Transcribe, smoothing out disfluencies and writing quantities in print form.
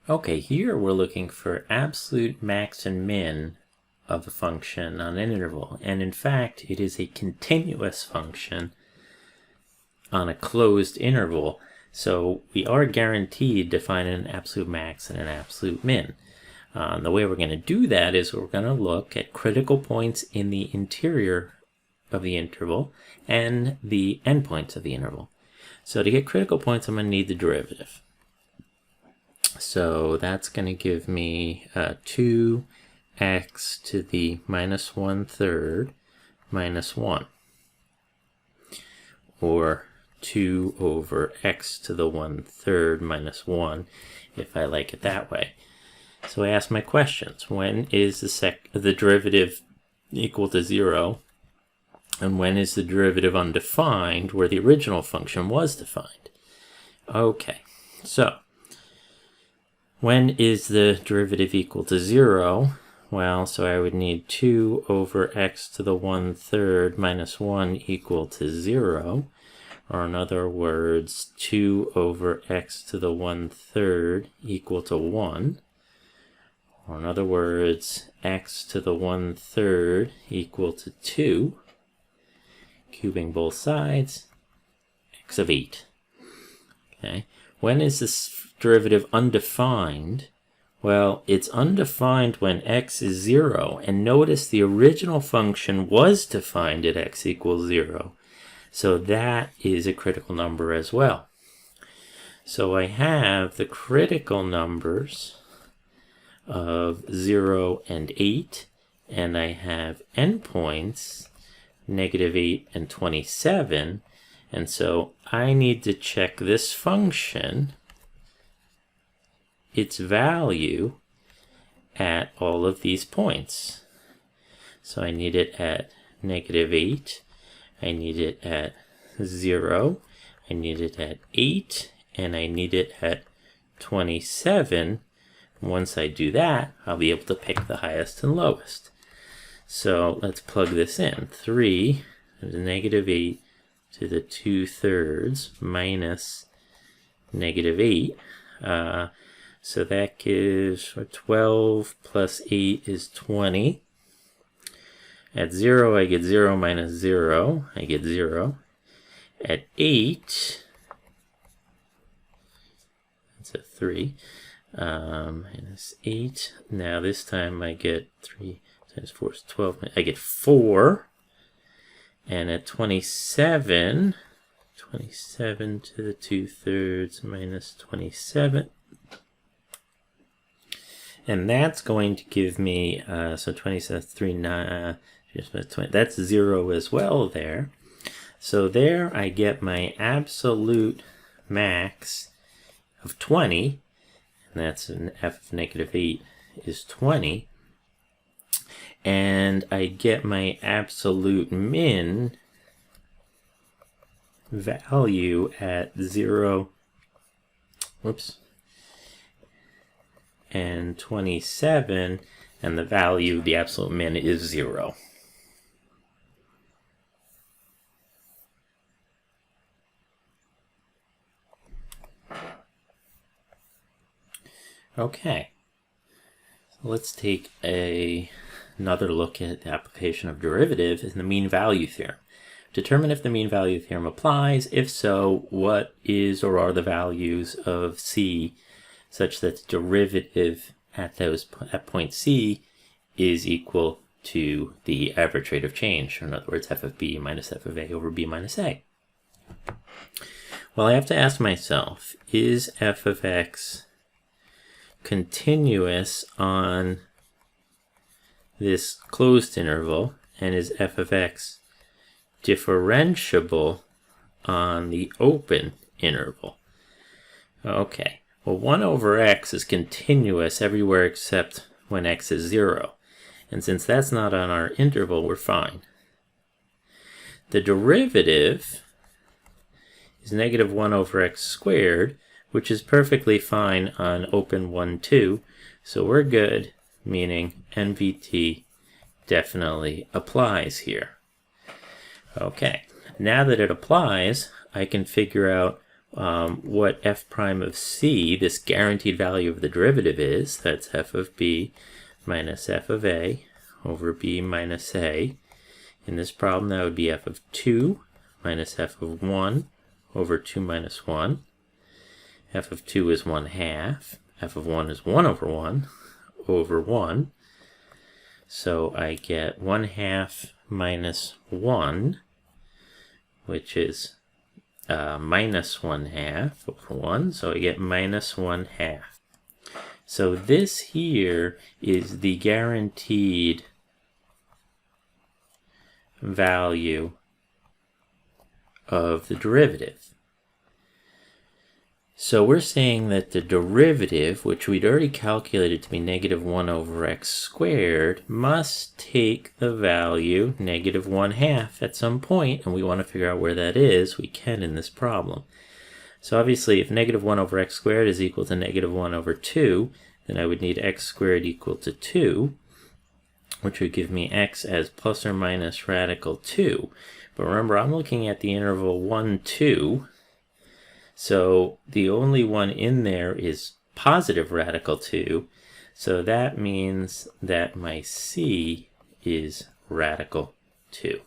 Okay, here we're looking for absolute max and min of a function on an interval. And in fact, it is a continuous function on a closed interval. So we are guaranteed to find an absolute max and an absolute min. The way we're going to do that is we're going to look at critical points in the interior of the interval and the endpoints of the interval. So to get critical points, I'm going to need the derivative. So that's going to give me 2x to the minus 1/3 minus 1. Or 2 over x to the 1/3 minus 1, if I like it that way. So I ask my questions. When is the derivative equal to 0? And when is the derivative undefined, where the original function was defined? Okay, so when is the derivative equal to 0? Well, so I would need 2 over x to the 1/3 minus 1 equal to 0. Or in other words, 2 over x to the 1/3 equal to 1. Or in other words, x to the 1/3 equal to 2. Cubing both sides, x of 8. Okay. When is this derivative undefined? Well, it's undefined when x is 0. And notice the original function was defined at x equals 0. So that is a critical number as well. So I have the critical numbers of 0 and 8, and I have endpoints, -8 and 27, and so I need to check this function, its value, at all of these points. So I need it at -8, I need it at 0, I need it at 8, and I need it at 27. Once I do that, I'll be able to pick the highest and lowest. So let's plug this in. 3 is -8 to the 2/3 minus -8. So that gives 12 plus 8 is 20. At 0, I get 0 minus 0. I get 0. At 8, that's a 3. Minus 8. Now this time I get 3 times 4 is 12. I get 4. And at 27, 27 to the 2/3 minus 27. And that's going to give me, so 27, 3, 9, that's 0 as well there. So there I get my absolute max of 20. That's an f of -8 is 20. And I get my absolute min value at 0, and 27, and the value, the absolute min, is 0. Okay, so let's take another look at the application of derivative in the mean value theorem. Determine if the mean value theorem applies. If so, what is or are the values of c such that the derivative at point c is equal to the average rate of change, or in other words, f of b minus f of a over b minus a. Well, I have to ask myself, is f of x continuous on this closed interval, and is f of x differentiable on the open interval? Okay, well, 1 over x is continuous everywhere except when x is 0. And since that's not on our interval, we're fine. The derivative is -1 over x squared, which is perfectly fine on open 1, 2. So we're good, meaning NVT definitely applies here. Okay, now that it applies, I can figure out, what f prime of c, this guaranteed value of the derivative is. That's f of b minus f of a over b minus a. In this problem, that would be f of 2 minus f of 1 over 2 minus 1. F of 2 is 1/2. F of 1 is 1 over 1. So I get 1/2 minus 1, which is minus 1/2 over 1. So I get minus 1/2. So this here is the guaranteed value of the derivative. So we're saying that the derivative, which we'd already calculated to be negative 1 over x squared, must take the value negative 1/2 at some point, and we want to figure out where that is. We can in this problem. So obviously, if negative 1 over x squared is equal to negative 1 over 2, then I would need x squared equal to 2, which would give me x as plus or minus radical 2. But remember, I'm looking at the interval 1, 2. So the only one in there is positive radical 2. So that means that my c is radical 2.